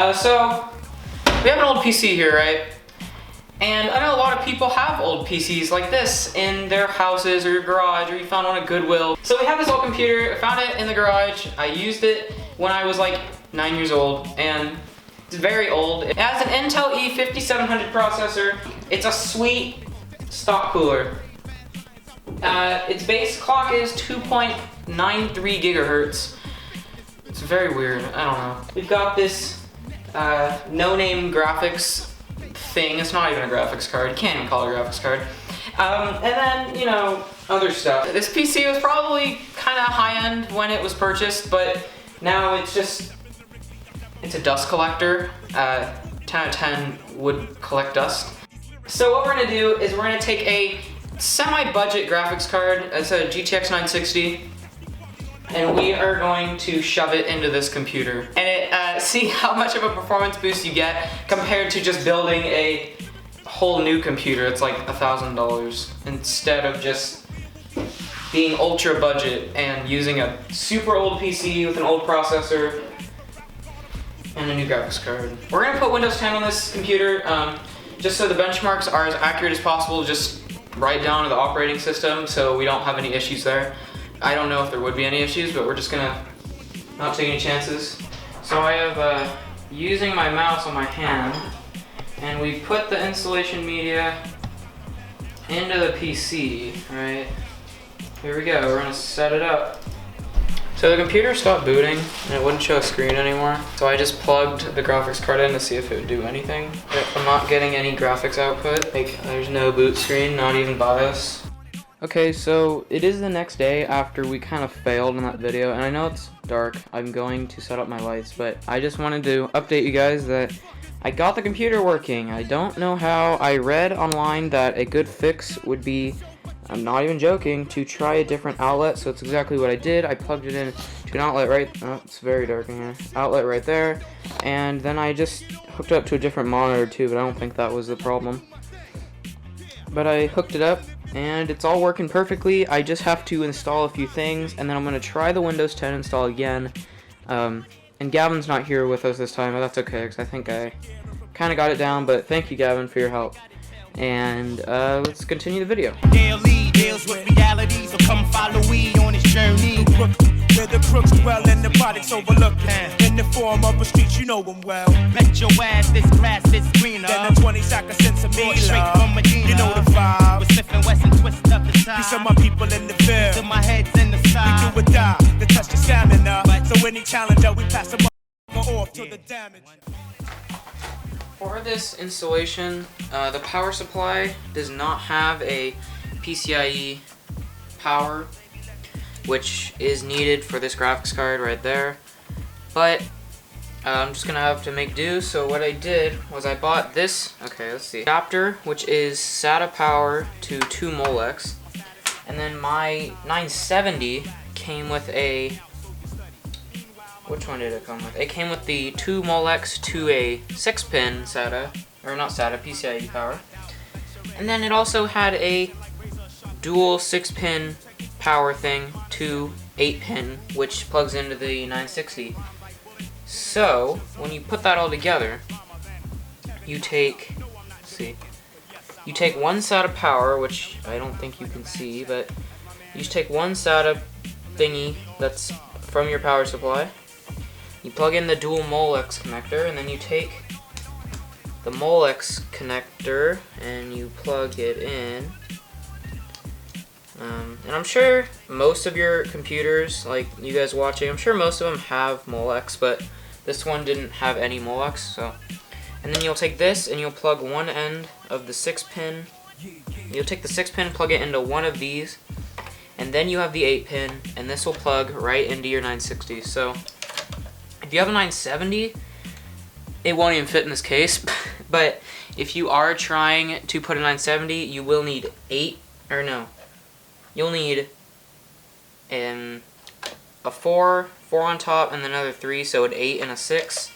So we have an old PC here, right? And I know a lot of people have old PCs like this in their houses or your garage, or you found one at Goodwill. So we have this old computer. I found it in the garage. I used it when I was like 9 years old, and it's very old. It has an Intel E7500 processor. It's a sweet stock cooler. Its base clock is 2.93 gigahertz. It's very weird. I don't know. We've got this no-name graphics thing. It's not even a graphics card. You can't even call it a graphics card. And then, you know, other stuff. This PC was probably kind of high-end when it was purchased, but now it's a dust collector. 10 out of 10 would collect dust. So what we're gonna do is we're gonna take a semi-budget graphics card. It's a GTX 960. And we are going to shove it into this computer and see how much of a performance boost you get compared to just building a whole new computer. It's like $1,000 instead of just being ultra budget and using a super old PC with an old processor and a new graphics card. We're gonna put Windows 10 on this computer just so the benchmarks are as accurate as possible, just right down to the operating system, so we don't have any issues there. I don't know if there would be any issues, but we're just gonna not take any chances. So I have, using my mouse on my hand, and we put the installation media into the PC, right? Here we go, we're gonna set it up. So the computer stopped booting, and it wouldn't show a screen anymore. So I just plugged the graphics card in to see if it would do anything. I'm not getting any graphics output. Like, there's no boot screen, not even BIOS. Okay, so it is the next day after we kind of failed in that video, and I know it's dark. I'm going to set up my lights, but I just wanted to update you guys that I got the computer working. I don't know how. I read online that a good fix would be, I'm not even joking, to try a different outlet, so it's exactly what I did. I plugged it in to an outlet it's very dark in here. Outlet right there, and then I just hooked it up to a different monitor too, but I don't think that was the problem. But I hooked it up, and it's all working perfectly. I just have to install a few things, and then I'm going to try the Windows 10 install again. And Gavin's not here with us this time, but that's okay, because I think I kind of got it down, but thank you, Gavin, for your help. And let's continue the video. Daily deals with reality, so come follow me on this journey. Where the crooks dwell and the products overlooked in the form of a street, you know them well. Bet your ass this grass is greener than the 20-second cents of me. Straight from Medina, you know the vibe. With Smith and Wesson, twist up the side. These are my people in the field. So my head's in the side. We do or die, the touch the stamina. So any challenger, we pass them off to the damage. For this installation, the power supply does not have a PCIe power, which is needed for this graphics card right there. But I'm just gonna have to make do. So what I did was I bought this, okay, let's see, adapter, which is SATA power to 2 Molex. And then my 970 came with a, which one did it come with? It came with the 2 Molex to a 6-pin SATA, or not SATA, PCIe power. And then it also had a dual 6-pin power thing to 8-pin, which plugs into the 960. So when you put that all together, you take, let's see, you take one SATA power, which I don't think you can see, but you just take one SATA thingy that's from your power supply. You plug in the dual Molex connector, and then you take the Molex connector and you plug it in. And I'm sure most of your computers, like you guys watching, I'm sure most of them have Molex, but this one didn't have any Molex, so. And then you'll take this and you'll plug one end of the 6-pin. You'll take the 6-pin, plug it into one of these, and then you have the 8-pin, and this will plug right into your 960. So if you have a 970, it won't even fit in this case, but if you are trying to put a 970, you will need you'll need a 4 on top, and then another 3, so an 8 and a 6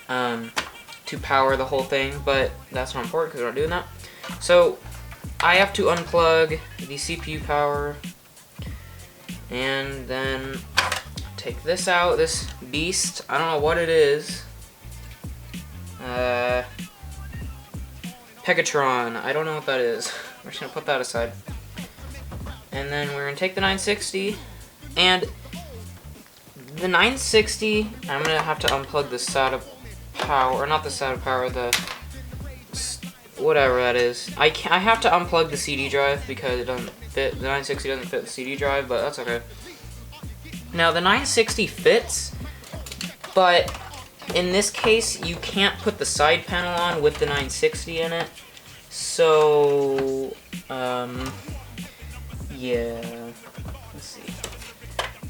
to power the whole thing, but that's not important because we're not doing that. So I have to unplug the CPU power, and then take this out, this beast. I don't know what it is. Pegatron. I don't know what that is. We're just gonna put that aside. And then we're gonna take the 960, and the 960, I'm gonna have to unplug the SATA power, or not the SATA power, the whatever that is. I have to unplug the CD drive because it doesn't fit. The 960 doesn't fit the CD drive, but that's okay. Now the 960 fits, but in this case you can't put the side panel on with the 960 in it. So yeah. Let's see.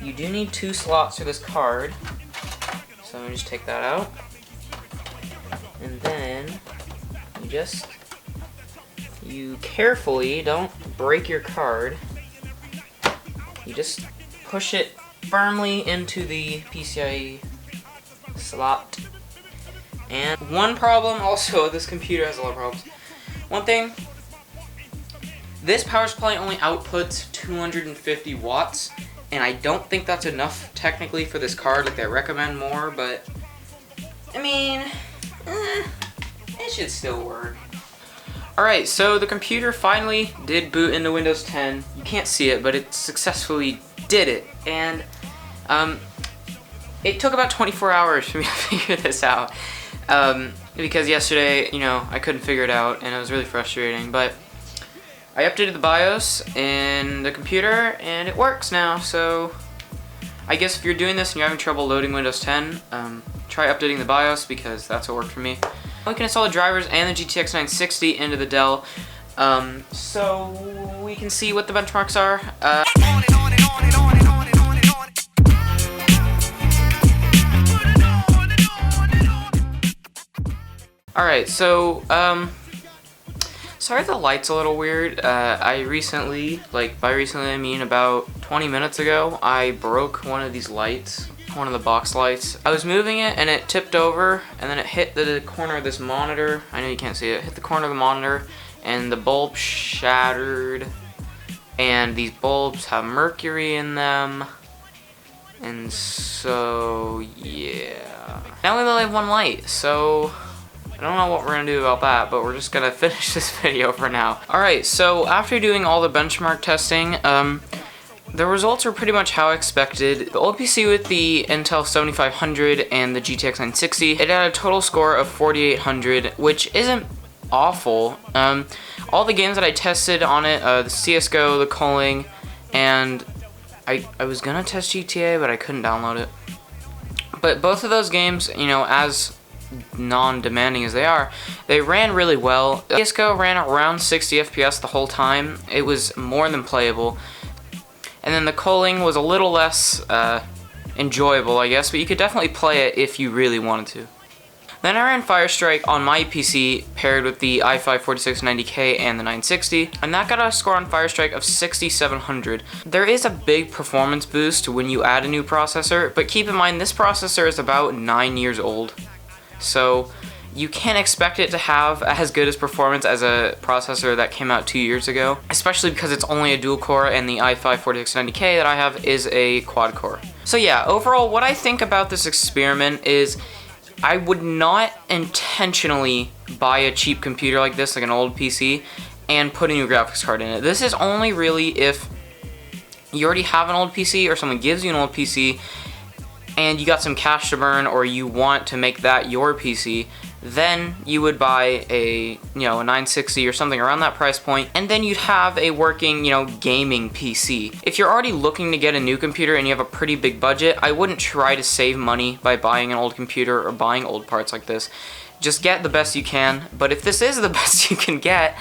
You do need 2 slots for this card, so I'm gonna just take that out, and then you carefully, don't break your card, you just push it firmly into the PCIe slot. And one problem also, this computer has a lot of problems. One thing, this power supply only outputs 250 watts, and I don't think that's enough technically for this card. Like, they recommend more, but I mean, it should still work. Alright, so the computer finally did boot into Windows 10. You can't see it, but it successfully did it. And it took about 24 hours for me to figure this out. Because yesterday, you know, I couldn't figure it out, and it was really frustrating. But I updated the BIOS in the computer, and it works now. So I guess if you're doing this and you're having trouble loading Windows 10, try updating the BIOS, because that's what worked for me. We can install the drivers and the GTX 960 into the Dell, so we can see what the benchmarks are. Alright, so, sorry the light's a little weird. I recently, by recently I mean about 20 minutes ago, I broke one of these lights. One of the box lights. I was moving it and it tipped over, and then it hit the corner of this monitor. I know you can't see it. It hit the corner of the monitor, and the bulb shattered. And these bulbs have mercury in them. And so, yeah. Now we only have one light, so I don't know what we're gonna do about that, but we're just gonna finish this video for now. Alright, so after doing all the benchmark testing, the results were pretty much how expected. The old PC with the Intel 7500 and the GTX 960, it had a total score of 4800, which isn't awful. All the games that I tested on it, the CSGO, the Culling, and I was gonna test GTA, but I couldn't download it. But both of those games, you know, as non-demanding as they are, they ran really well. CSGO ran around 60 FPS the whole time. It was more than playable. And then the Culling was a little less enjoyable, I guess, but you could definitely play it if you really wanted to. Then I ran Firestrike on my PC paired with the i5-4690K and the 960, and that got a score on Firestrike of 6700. There is a big performance boost when you add a new processor, but keep in mind this processor is about 9 years old. So you can't expect it to have as good as performance as a processor that came out 2 years ago, especially because it's only a dual core, and the i5-4690K that I have is a quad core. So yeah, overall what I think about this experiment is I would not intentionally buy a cheap computer like this, like an old PC, and put a new graphics card in it. This is only really if you already have an old PC or someone gives you an old PC and you got some cash to burn, or you want to make that your PC, then you would buy a 960 or something around that price point, and then you'd have a working, gaming PC. If you're already looking to get a new computer and you have a pretty big budget, I wouldn't try to save money by buying an old computer or buying old parts like this. Just get the best you can, but if this is the best you can get,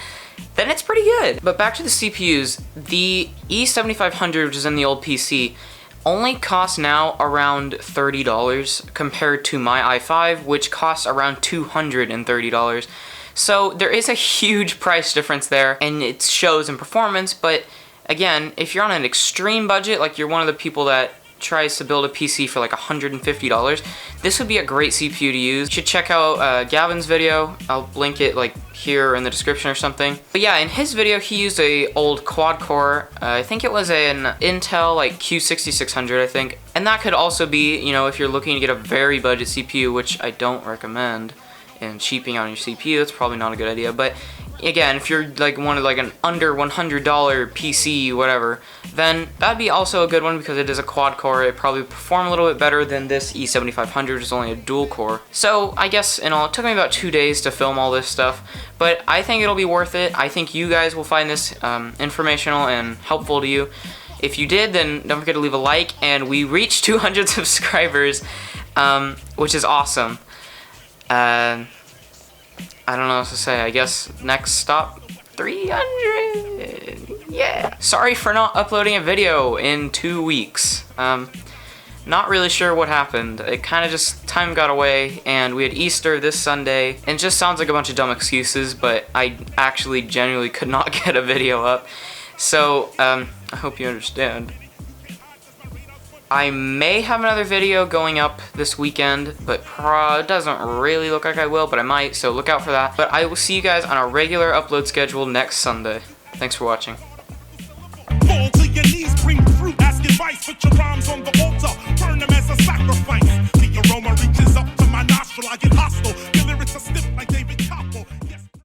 then it's pretty good. But back to the CPUs, the E7500, which is in the old PC, only costs now around $30 compared to my i5, which costs around $230. So there is a huge price difference there, and it shows in performance. But again, if you're on an extreme budget, like you're one of the people that tries to build a PC for like $150, this would be a great CPU to use. You should check out Gavin's video. I'll link it like here in the description or something. But yeah, in his video he used a old quad core, I think it was an Intel like Q6600 I think, and that could also be, if you're looking to get a very budget CPU, which I don't recommend, and cheaping on your CPU, that's probably not a good idea. But again, if you're like wanted like an under $100 PC, whatever, then that'd be also a good one because it is a quad core. It probably perform a little bit better than this E7500, which is only a dual core. So I guess in all, it took me about 2 days to film all this stuff, but I think it'll be worth it. I think you guys will find this informational and helpful to you. If you did, then don't forget to leave a like, and we reached 200 subscribers, which is awesome. I don't know what to say. I guess next stop, 300. Yeah. Sorry for not uploading a video in 2 weeks. Not really sure what happened. It kind of just, time got away, and we had Easter this Sunday, and it just sounds like a bunch of dumb excuses, but I actually genuinely could not get a video up. So, I hope you understand. I may have another video going up this weekend, but it doesn't really look like I will, but I might, so look out for that. But I will see you guys on a regular upload schedule next Sunday. Thanks for watching. Fall to your knees, bring fruit, ask advice, put your rhymes on the